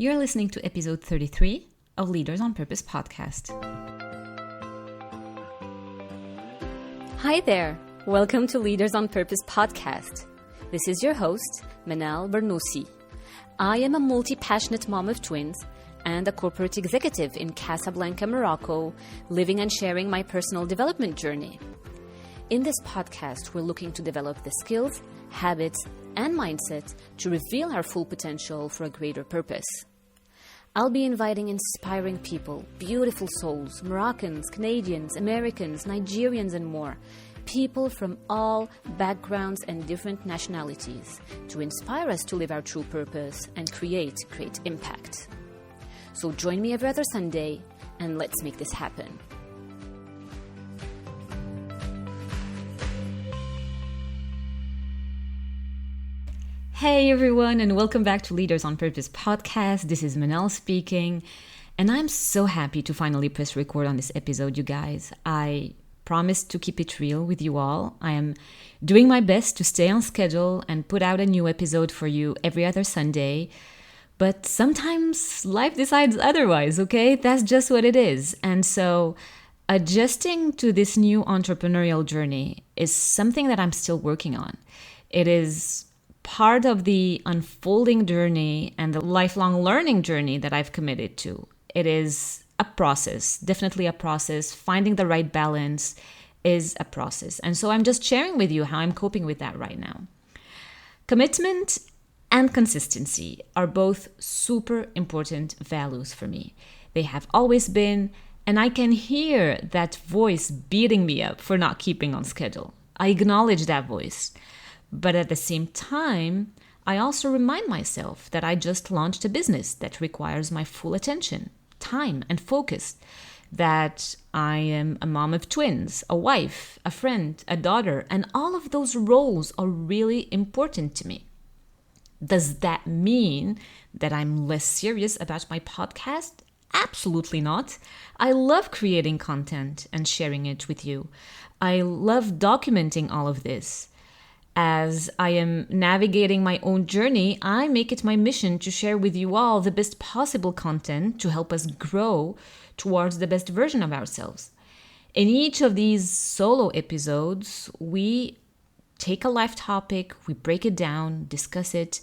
You're listening to episode 33 of Leaders on Purpose podcast. Hi there. Welcome to Leaders on Purpose podcast. This is your host, Manal Bernoussi. I am a multi-passionate mom of twins and a corporate executive in Casablanca, Morocco, living and sharing my personal development journey. In this podcast, we're looking to develop the skills, habits, and mindset to reveal our full potential for a greater purpose. I'll be inviting inspiring people, beautiful souls, Moroccans, Canadians, Americans, Nigerians, and more. People from all backgrounds and different nationalities to inspire us to live our true purpose and create great impact. So join me every other Sunday and let's make this happen. Hey everyone, and welcome back to Leaders on Purpose podcast. This is Manal speaking, and I'm so happy to finally press record on this episode, you guys. I promised to keep it real with you all. I am doing my best to stay on schedule and put out a new episode for you every other Sunday, but sometimes life decides otherwise, okay? That's just what it is. And so adjusting to this new entrepreneurial journey is something that I'm still working on. It is part of the unfolding journey and the lifelong learning journey that I've committed to. It is a process, definitely a process. Finding the right balance is a process. And so I'm just sharing with you how I'm coping with that right now. Commitment and consistency are both super important values for me. They have always been, and I can hear that voice beating me up for not keeping on schedule. I acknowledge that voice. But at the same time, I also remind myself that I just launched a business that requires my full attention, time, and focus. That I am a mom of twins, a wife, a friend, a daughter, and all of those roles are really important to me. Does that mean that I'm less serious about my podcast? Absolutely not. I love creating content and sharing it with you. I love documenting all of this. As I am navigating my own journey, I make it my mission to share with you all the best possible content to help us grow towards the best version of ourselves. In each of these solo episodes, we take a life topic, we break it down, discuss it,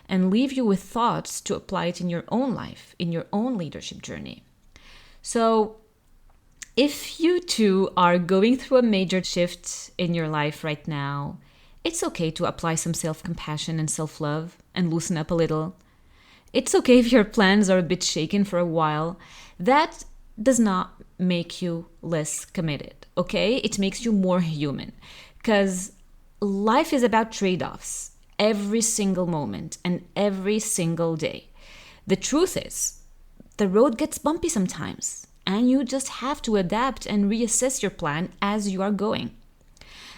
and leave you with thoughts to apply it in your own life, in your own leadership journey. So, if you too are going through a major shift in your life right now, it's okay to apply some self-compassion and self-love and loosen up a little. It's okay if your plans are a bit shaken for a while. That does not make you less committed, okay? It makes you more human, because life is about trade-offs every single moment and every single day. The truth is, the road gets bumpy sometimes, and you just have to adapt and reassess your plan as you are going.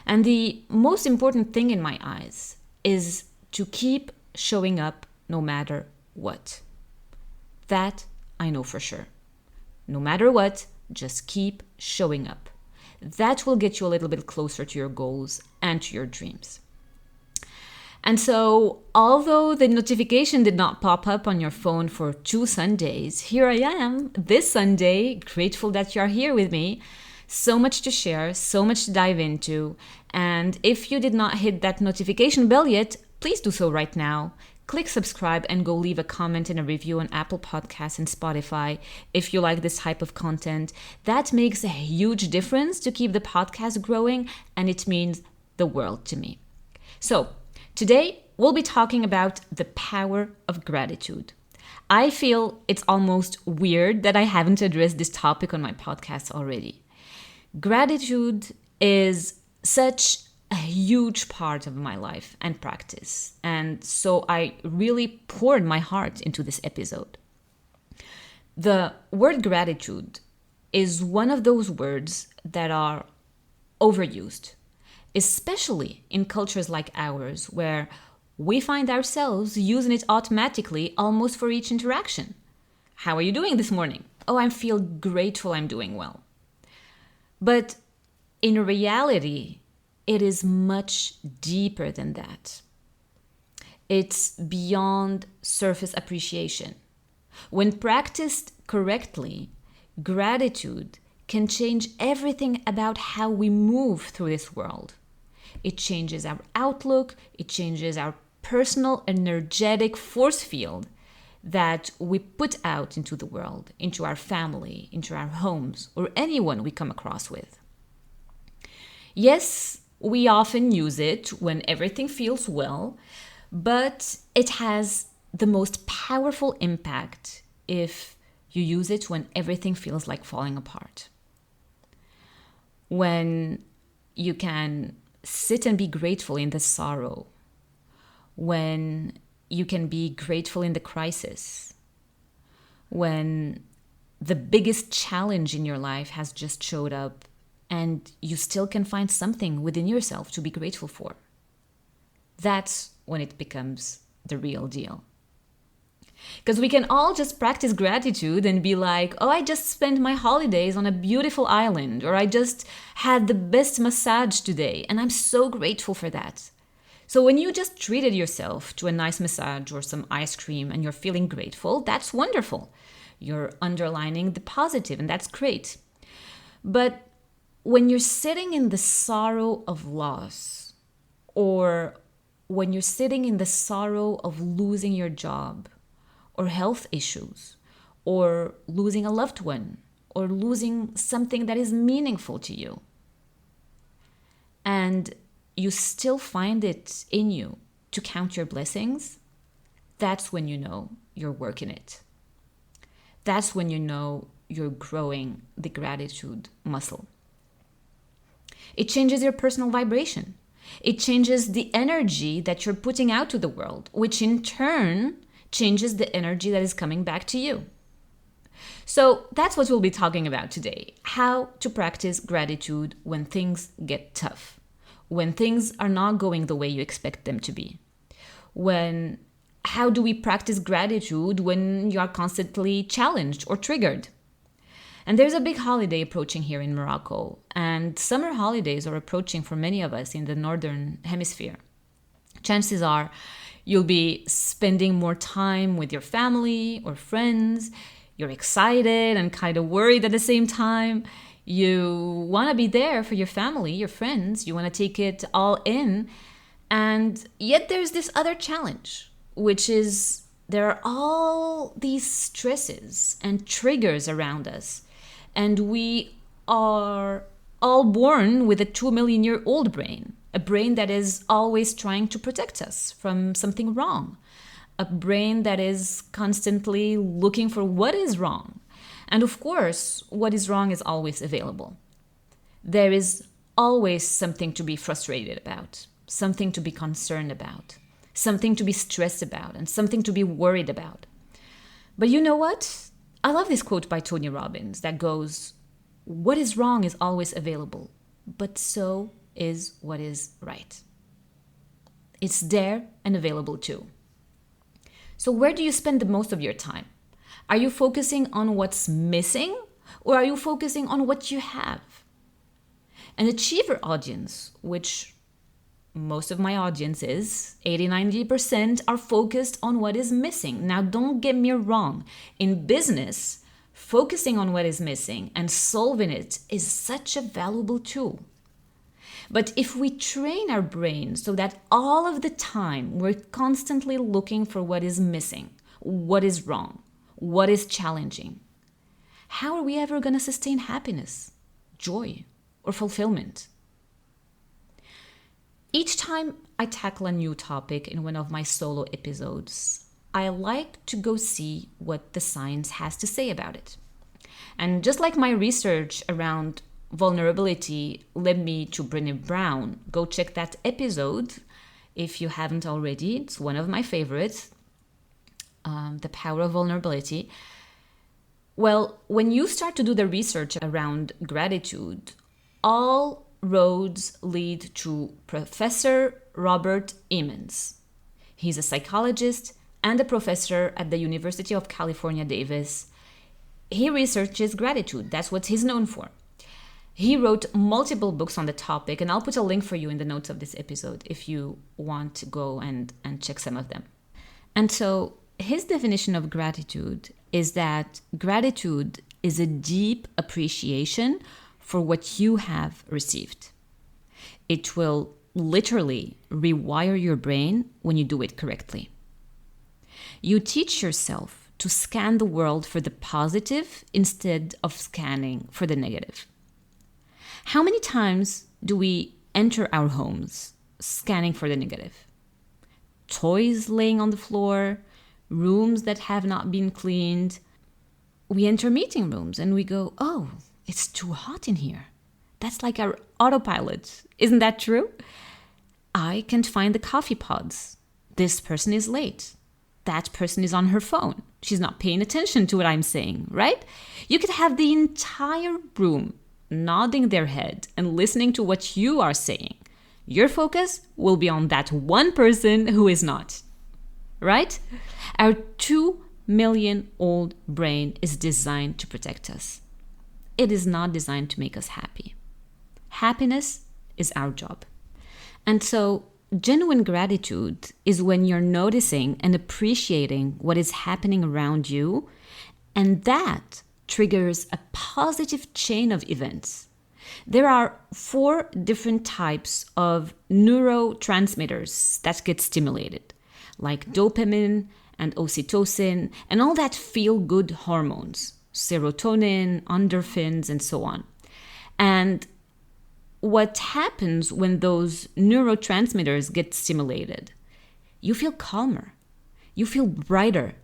And the most important thing in my eyes is to keep showing up no matter what. That I know for sure. No matter what, just keep showing up. That will get you a little bit closer to your goals and to your dreams. And so, although the notification did not pop up on your phone for 2 Sundays, here I am this Sunday, grateful that you're here with me. So much to share, so much to dive into. And if you did not hit that notification bell yet, please do so right now. Click subscribe and go leave a comment and a review on Apple Podcasts and Spotify if you like this type of content. That makes a huge difference to keep the podcast growing, and it means the world to me. So today we'll be talking about the power of gratitude. I feel it's almost weird that I haven't addressed this topic on my podcast already. Gratitude is such a huge part of my life and practice. And so I really poured my heart into this episode. The word gratitude is one of those words that are overused, especially in cultures like ours, where we find ourselves using it automatically almost for each interaction. How are you doing this morning? Oh, I feel grateful I'm doing well. But in reality, it is much deeper than that. It's beyond surface appreciation. When practiced correctly, gratitude can change everything about how we move through this world. It changes our outlook, it changes our personal energetic force field that we put out into the world, into our family, into our homes, or anyone we come across with. Yes, we often use it when everything feels well, but it has the most powerful impact if you use it when everything feels like falling apart. When you can sit and be grateful in the sorrow, when you can be grateful in the crisis, when the biggest challenge in your life has just showed up and you still can find something within yourself to be grateful for. That's when it becomes the real deal. Because we can all just practice gratitude and be like, oh, I just spent my holidays on a beautiful island, or I just had the best massage today, and I'm so grateful for that. So when you just treated yourself to a nice massage or some ice cream and you're feeling grateful, that's wonderful. You're underlining the positive, and that's great. But when you're sitting in the sorrow of loss, or when you're sitting in the sorrow of losing your job, or health issues, or losing a loved one, or losing something that is meaningful to you, and you still find it in you to count your blessings, that's when you know you're working it. That's when you know you're growing the gratitude muscle. It changes your personal vibration. It changes the energy that you're putting out to the world, which in turn changes the energy that is coming back to you. So that's what we'll be talking about today. How to practice gratitude when things get tough, when things are not going the way you expect them to be. How do we practice gratitude when you are constantly challenged or triggered? And there's a big holiday approaching here in Morocco, and summer holidays are approaching for many of us in the Northern Hemisphere. Chances are you'll be spending more time with your family or friends. You're excited and kind of worried at the same time. You want to be there for your family, your friends. You want to take it all in. And yet there's this other challenge, which is there are all these stresses and triggers around us. And we are all born with a 2 million-year-old brain, a brain that is always trying to protect us from something wrong, a brain that is constantly looking for what is wrong. And of course, what is wrong is always available. There is always something to be frustrated about, something to be concerned about, something to be stressed about, and something to be worried about. But you know what? I love this quote by Tony Robbins that goes, "What is wrong is always available, but so is what is right." It's there and available too. So where do you spend the most of your time? Are you focusing on what's missing, or are you focusing on what you have? An achiever audience, which most of my audience is, 80-90% are focused on what is missing. Now, don't get me wrong. In business, focusing on what is missing and solving it is such a valuable tool. But if we train our brain so that all of the time we're constantly looking for what is missing, what is wrong, what is challenging, how are we ever going to sustain happiness, joy, or fulfillment? Each time I tackle a new topic in one of my solo episodes, I like to go see what the science has to say about it. And just like my research around vulnerability led me to Brené Brown, go check that episode if you haven't already. It's one of my favorites, The Power of Vulnerability. Well, when you start to do the research around gratitude, all roads lead to Professor Robert Emmons. He's a psychologist and a professor at the University of California, Davis. He researches gratitude. That's what he's known for. He wrote multiple books on the topic, and I'll put a link for you in the notes of this episode if you want to go and check some of them. And so his definition of gratitude is that gratitude is a deep appreciation for what you have received. It will literally rewire your brain when you do it correctly. You teach yourself to scan the world for the positive instead of scanning for the negative. How many times do we enter our homes scanning for the negative? Toys laying on the floor, rooms that have not been cleaned. We enter meeting rooms and we go, oh, it's too hot in here. That's like our autopilot. Isn't that true? I can't find the coffee pods. This person is late. That person is on her phone. She's not paying attention to what I'm saying, right? You could have the entire room nodding their head and listening to what you are saying. Your focus will be on that one person who is not, right? Our 2 million-old brain is designed to protect us. It is not designed to make us happy. Happiness is our job. And so genuine gratitude is when you're noticing and appreciating what is happening around you, and that triggers a positive chain of events. There are 4 different types of neurotransmitters that get stimulated, like dopamine and oxytocin and all that feel-good hormones, serotonin, endorphins, and so on. And what happens when those neurotransmitters get stimulated? You feel calmer, you feel brighter,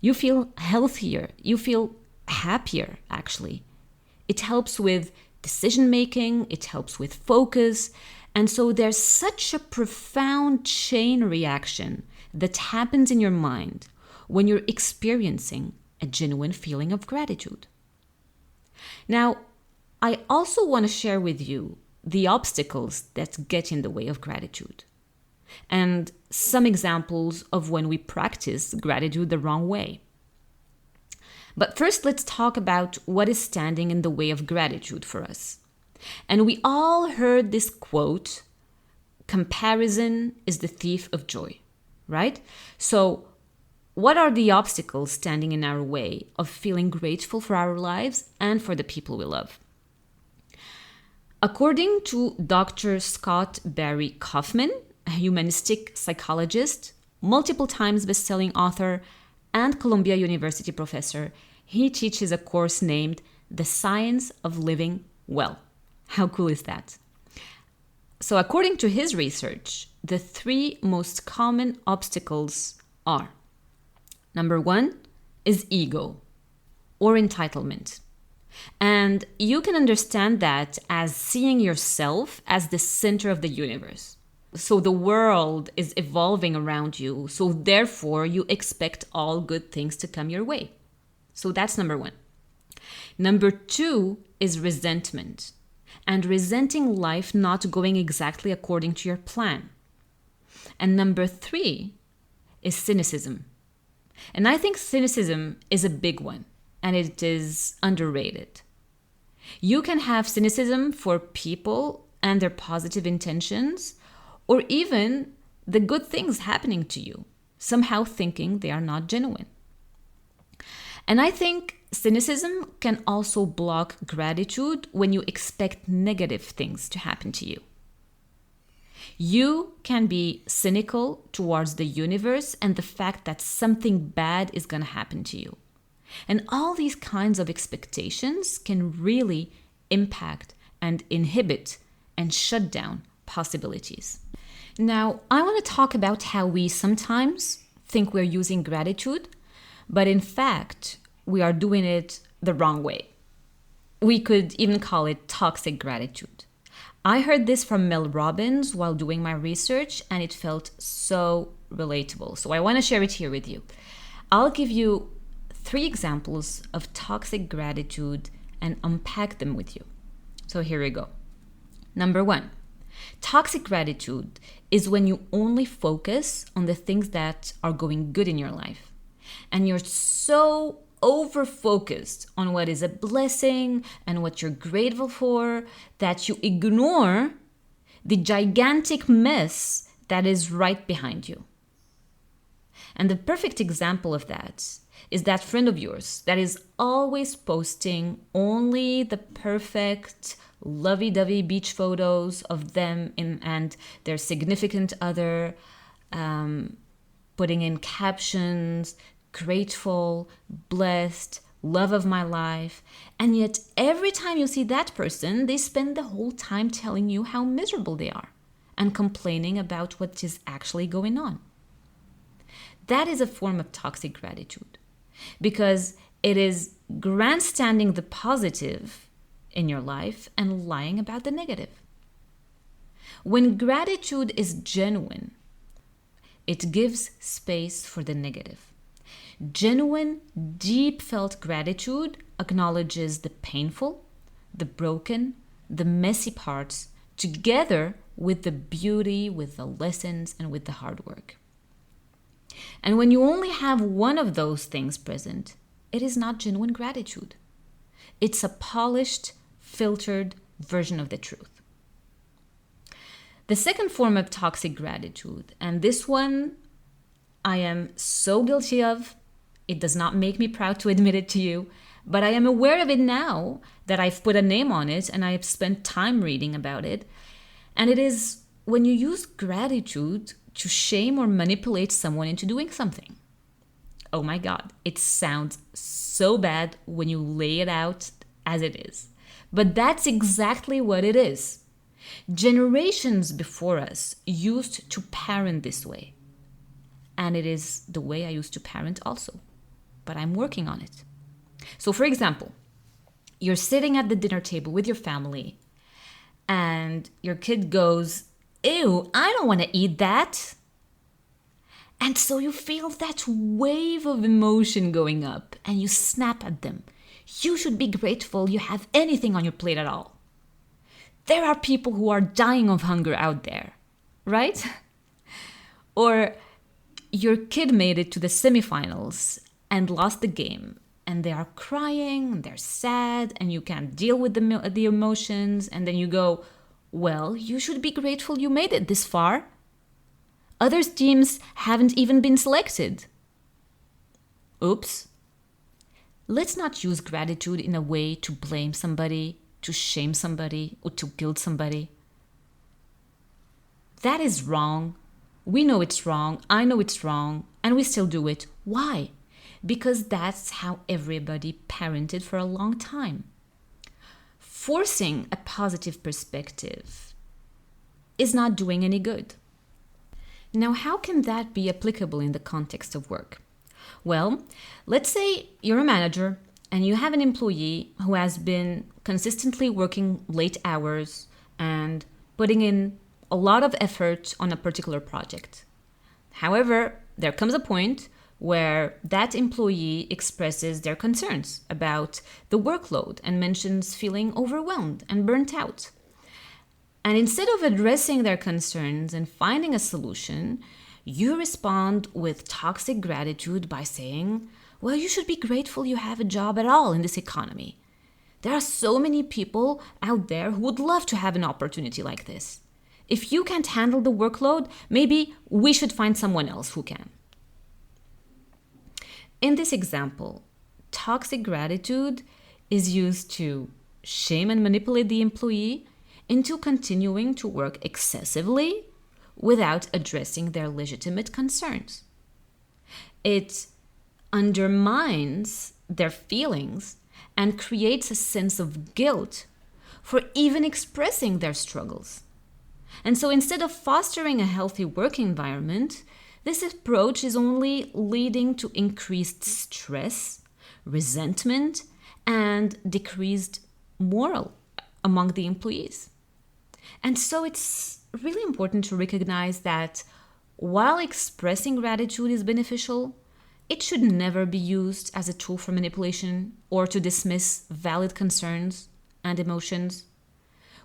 you feel healthier, you feel happier, actually. It helps with decision making, it helps with focus. And so there's such a profound chain reaction that happens in your mind when you're experiencing a genuine feeling of gratitude. Now, I also want to share with you the obstacles that get in the way of gratitude and some examples of when we practice gratitude the wrong way. But first, let's talk about what is standing in the way of gratitude for us. And we all heard this quote, comparison is the thief of joy, right? So what are the obstacles standing in our way of feeling grateful for our lives and for the people we love? According to Dr. Scott Barry Kaufman, a humanistic psychologist, multiple times best-selling author, and Columbia University professor, he teaches a course named The Science of Living Well. How cool is that? So according to his research, the 3 most common obstacles are: number 1 is ego or entitlement. And you can understand that as seeing yourself as the center of the universe. So the world is evolving around you, so therefore you expect all good things to come your way. So that's number 1. Number 2 is resentment, and resenting life not going exactly according to your plan. And number 3 is cynicism. And I think cynicism is a big one, and it is underrated. You can have cynicism for people and their positive intentions, or even the good things happening to you, somehow thinking they are not genuine. And I think cynicism can also block gratitude when you expect negative things to happen to you. You can be cynical towards the universe and the fact that something bad is going to happen to you. And all these kinds of expectations can really impact and inhibit and shut down possibilities. Now, I want to talk about how we sometimes think we're using gratitude, but in fact, we are doing it the wrong way. We could even call it toxic gratitude. I heard this from Mel Robbins while doing my research, and it felt so relatable. So I want to share it here with you. I'll give you 3 examples of toxic gratitude and unpack them with you. So here we go. Number 1, toxic gratitude is when you only focus on the things that are going good in your life. And you're so over-focused on what is a blessing and what you're grateful for that you ignore the gigantic mess that is right behind you. And the perfect example of that is that friend of yours that is always posting only the perfect lovey-dovey beach photos of them and their significant other, putting in captions, grateful, blessed, love of my life. And yet every time you see that person, they spend the whole time telling you how miserable they are and complaining about what is actually going on. That is a form of toxic gratitude because it is grandstanding the positive in your life and lying about the negative. When gratitude is genuine, it gives space for the negative. Genuine, deep felt gratitude acknowledges the painful, the broken, the messy parts together with the beauty, with the lessons, and with the hard work. And when you only have one of those things present, it is not genuine gratitude. It's a polished, filtered version of the truth. The second form of toxic gratitude, and this one I am so guilty of, it does not make me proud to admit it to you, but I am aware of it now that I've put a name on it and I've spent time reading about it. And it is when you use gratitude to shame or manipulate someone into doing something. Oh my God, it sounds so bad when you lay it out as it is. But that's exactly what it is. Generations before us used to parent this way. And it is the way I used to parent also. But I'm working on it. So for example, you're sitting at the dinner table with your family and your kid goes, "Ew, I don't want to eat that." And so you feel that wave of emotion going up and you snap at them. You should be grateful you have anything on your plate at all. There are people who are dying of hunger out there, right? Or your kid made it to the semifinals and lost the game and they are crying, they're sad, and you can't deal with the emotions. And then you go, well, you should be grateful you made it this far. Other teams haven't even been selected. Oops. Let's not use gratitude in a way to blame somebody, to shame somebody, or to guilt somebody. That is wrong. We know it's wrong. I know it's wrong. And we still do it. Why? Because that's how everybody parented for a long time. Forcing a positive perspective is not doing any good. Now, how can that be applicable in the context of work? Well, let's say you're a manager and you have an employee who has been consistently working late hours and putting in a lot of effort on a particular project. However, there comes a point where that employee expresses their concerns about the workload and mentions feeling overwhelmed and burnt out. And instead of addressing their concerns and finding a solution, you respond with toxic gratitude by saying, well, you should be grateful you have a job at all in this economy. There are so many people out there who would love to have an opportunity like this. If you can't handle the workload, maybe we should find someone else who can. In this example, toxic gratitude is used to shame and manipulate the employee into continuing to work excessively without addressing their legitimate concerns. It undermines their feelings and creates a sense of guilt for even expressing their struggles. And so instead of fostering a healthy work environment, this approach is only leading to increased stress, resentment, and decreased morale among the employees. And so it's really important to recognize that while expressing gratitude is beneficial, it should never be used as a tool for manipulation or to dismiss valid concerns and emotions.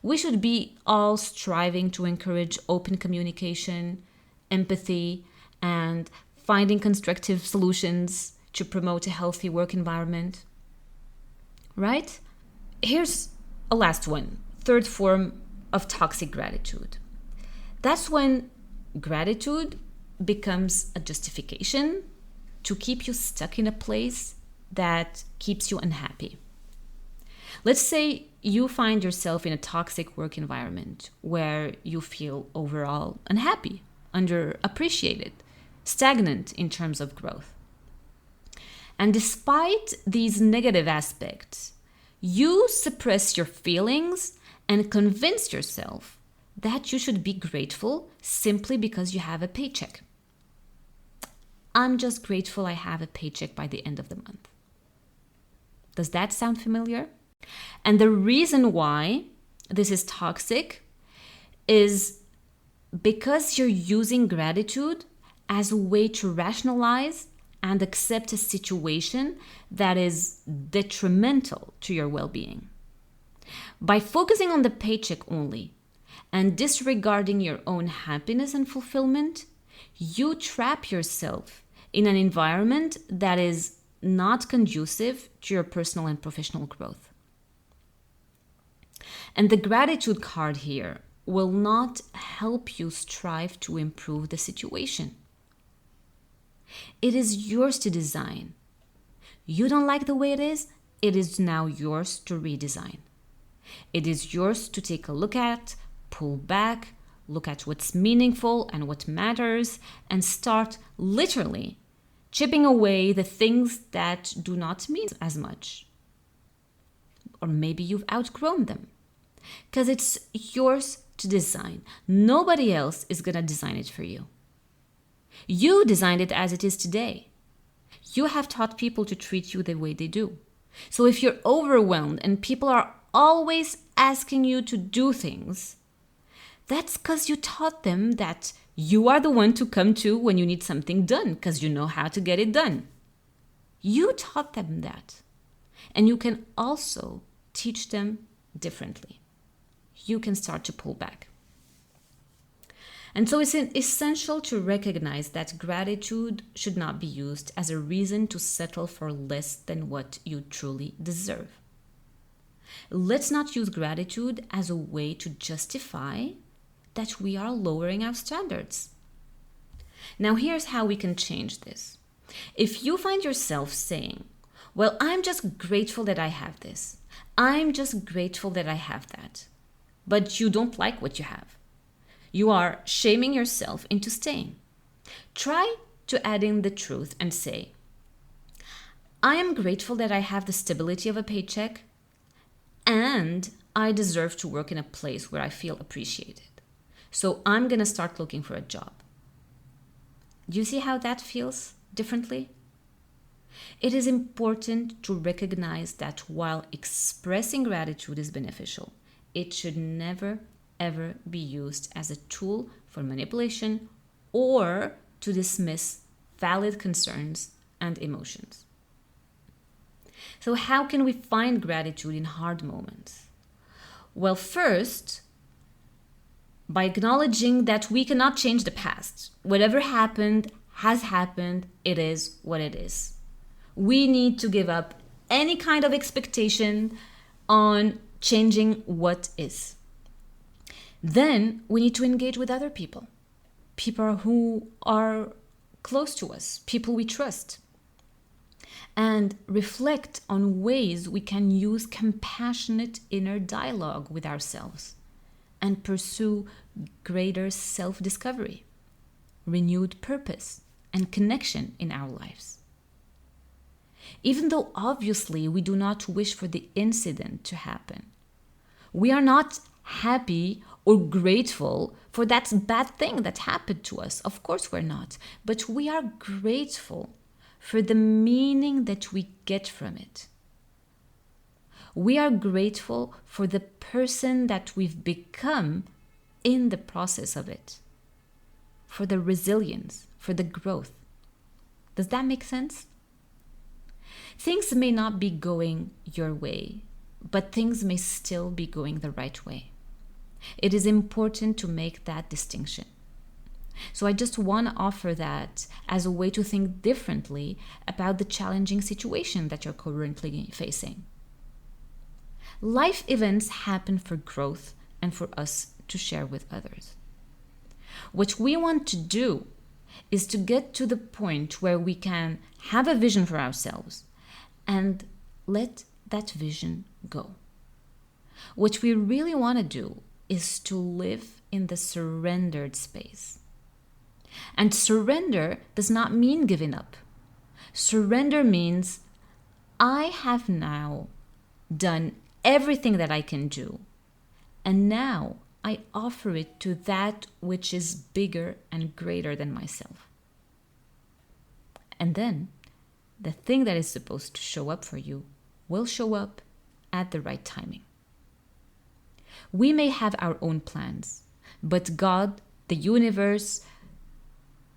We should be all striving to encourage open communication, empathy, and finding constructive solutions to promote a healthy work environment. Right? Here's a last one, third form of toxic gratitude. That's when gratitude becomes a justification to keep you stuck in a place that keeps you unhappy. Let's say you find yourself in a toxic work environment where you feel overall unhappy, underappreciated, stagnant in terms of growth. And despite these negative aspects, you suppress your feelings and convince yourself that you should be grateful simply because you have a paycheck. I'm just grateful I have a paycheck by the end of the month. Does that sound familiar? And the reason why this is toxic is because you're using gratitude as a way to rationalize and accept a situation that is detrimental to your well-being. By focusing on the paycheck only and disregarding your own happiness and fulfillment, you trap yourself in an environment that is not conducive to your personal and professional growth. And the gratitude card here will not help you strive to improve the situation. It is yours to design. You don't like the way it is now yours to redesign. It is yours to take a look at, pull back, look at what's meaningful and what matters, and start literally chipping away the things that do not mean as much. Or maybe you've outgrown them. Because it's yours to design. Nobody else is going to design it for you. You designed it as it is today. You have taught people to treat you the way they do. So if you're overwhelmed and people are always asking you to do things, that's because you taught them that you are the one to come to when you need something done because you know how to get it done. You taught them that. And you can also teach them differently. You can start to pull back. And so it's essential to recognize that gratitude should not be used as a reason to settle for less than what you truly deserve. Let's not use gratitude as a way to justify that we are lowering our standards. Now, here's how we can change this. If you find yourself saying, well, I'm just grateful that I have this. I'm just grateful that I have that. But you don't like what you have. You are shaming yourself into staying. Try to add in the truth and say, I am grateful that I have the stability of a paycheck and I deserve to work in a place where I feel appreciated. So I'm going to start looking for a job. Do you see how that feels differently? It is important to recognize that while expressing gratitude is beneficial, it should never, ever be used as a tool for manipulation or to dismiss valid concerns and emotions. So how can we find gratitude in hard moments? Well, first, by acknowledging that we cannot change the past. Whatever happened has happened. It is what it is. We need to give up any kind of expectation on changing what is. Then we need to engage with other people who are close to us, people we trust, and reflect on ways we can use compassionate inner dialogue with ourselves and pursue greater self-discovery, renewed purpose, and connection in our lives. Even though obviously we do not wish for the incident to happen, we are not happy or grateful for that bad thing that happened to us. Of course we're not, but we are grateful for the meaning that we get from it. We are grateful for the person that we've become in the process of it, for the resilience, for the growth. Does that make sense? Things may not be going your way, but things may still be going the right way. It is important to make that distinction. So I just want to offer that as a way to think differently about the challenging situation that you're currently facing. Life events happen for growth and for us to share with others. What we want to do is to get to the point where we can have a vision for ourselves and let that vision go. What we really want to do is to live in the surrendered space. And surrender does not mean giving up. Surrender means I have now done everything that I can do, and now I offer it to that which is bigger and greater than myself. And then the thing that is supposed to show up for you will show up at the right timing. We may have our own plans, but God, the universe,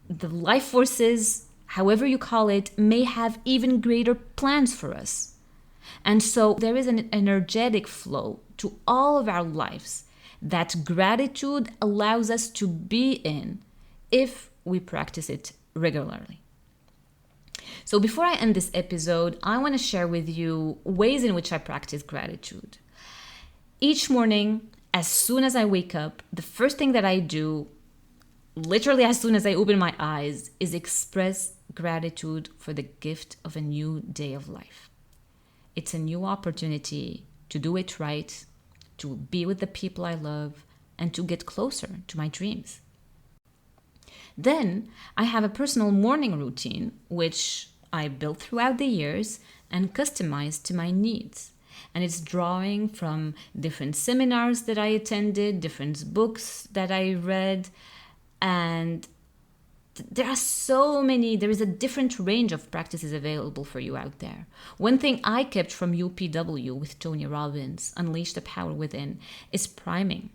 the life forces, however you call it, may have even greater plans for us. And so there is an energetic flow to all of our lives that gratitude allows us to be in if we practice it regularly. So before I end this episode, I want to share with you ways in which I practice gratitude. Each morning, as soon as I wake up, the first thing that I do, literally as soon as I open my eyes, is express gratitude for the gift of a new day of life. It's a new opportunity to do it right, to be with the people I love, and to get closer to my dreams. Then I have a personal morning routine, which I built throughout the years and customized to my needs. And it's drawing from different seminars that I attended, different books that I read, and there is a different range of practices available for you out there. One thing I kept from UPW with Tony Robbins, Unleash the Power Within, is priming.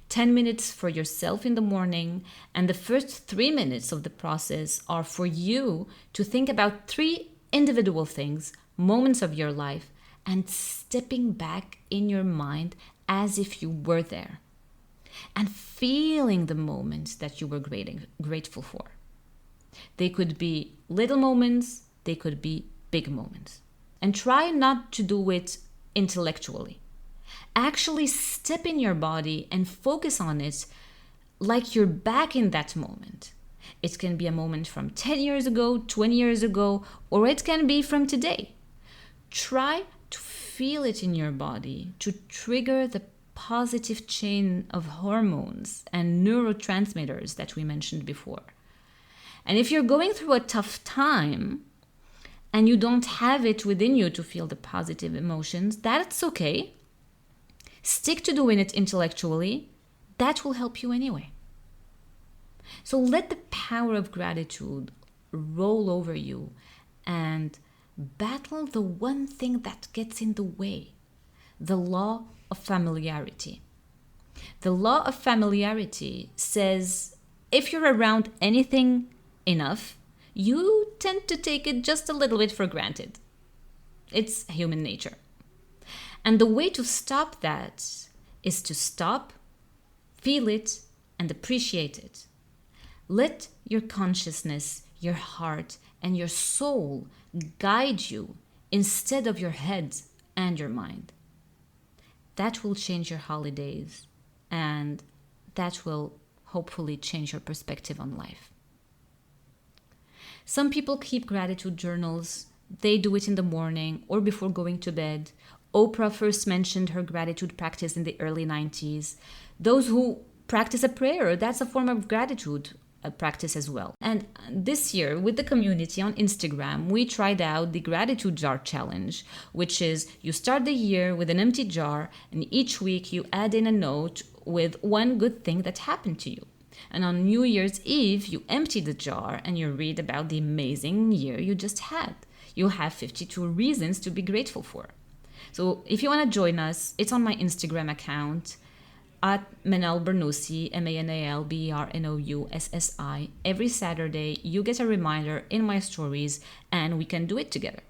10 minutes for yourself in the morning, and the first 3 minutes of the process are for you to think about 3 individual things, moments of your life, and stepping back in your mind as if you were there and feeling the moments that you were grateful for. They could be little moments, they could be big moments. And try not to do it intellectually. Actually step in your body and focus on it like you're back in that moment. It can be a moment from 10 years ago, 20 years ago, or it can be from today. Try to feel it in your body to trigger the positive chain of hormones and neurotransmitters that we mentioned before. And if you're going through a tough time and you don't have it within you to feel the positive emotions, that's okay. Stick to doing it intellectually. That will help you anyway. So let the power of gratitude roll over you and battle the one thing that gets in the way, the law of familiarity. The law of familiarity says if you're around anything enough, you tend to take it just a little bit for granted. It's human nature. And the way to stop that is to stop, feel it, and appreciate it. Let your consciousness, your heart, and your soul guide you instead of your head and your mind. That will change your holidays, and that will hopefully change your perspective on life. Some people keep gratitude journals. They do it in the morning or before going to bed. Oprah first mentioned her gratitude practice in the early 90s. Those who practice a prayer, that's a form of gratitude practice as well. And this year, with the community on Instagram, we tried out the gratitude jar challenge, which is you start the year with an empty jar, and each week you add in a note with one good thing that happened to you. And on New Year's Eve, you empty the jar and you read about the amazing year you just had. You'll have 52 reasons to be grateful for. So if you want to join us, it's on my Instagram account at Manal Bernoussi, MANALBERNOUSSI. Every Saturday, you get a reminder in my stories and we can do it together.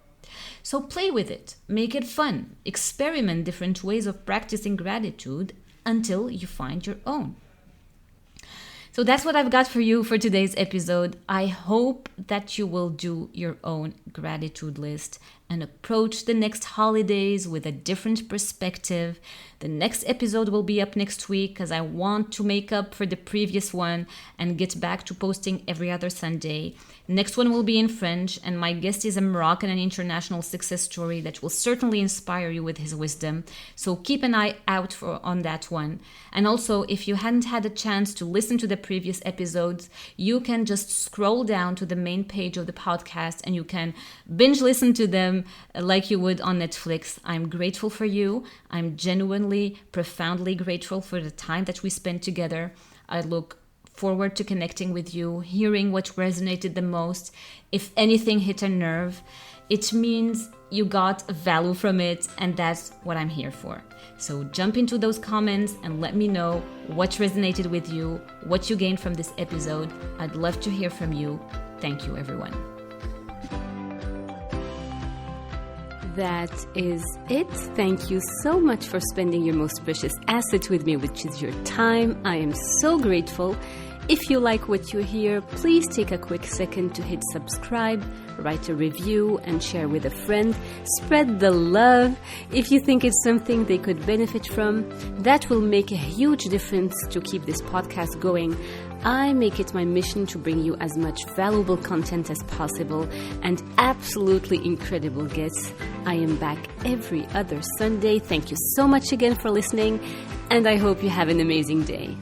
So play with it, make it fun, experiment different ways of practicing gratitude until you find your own. So that's what I've got for you for today's episode. I hope that you will do your own gratitude list and approach the next holidays with a different perspective. The next episode will be up next week because I want to make up for the previous one and get back to posting every other Sunday. Next one will be in French, and my guest is a Moroccan and international success story that will certainly inspire you with his wisdom. So keep an eye out on that one. And also, if you hadn't had a chance to listen to the previous episodes, you can just scroll down to the main page of the podcast and you can binge listen to them like you would on Netflix. I'm grateful for you. I'm genuinely, profoundly grateful for the time that we spent together. I look forward to connecting with you, hearing what resonated the most. If anything hit a nerve, it means you got value from it, and that's what I'm here for. So jump into those comments and let me know what resonated with you, what you gained from this episode. I'd love to hear from you. Thank you, everyone. That is it. Thank you so much for spending your most precious asset with me, which is your time. I am so grateful. If you like what you hear, please take a quick second to hit subscribe, write a review, and share with a friend. Spread the love. If you think it's something they could benefit from, that will make a huge difference to keep this podcast going. I make it my mission to bring you as much valuable content as possible and absolutely incredible guests. I am back every other Sunday. Thank you so much again for listening, and I hope you have an amazing day.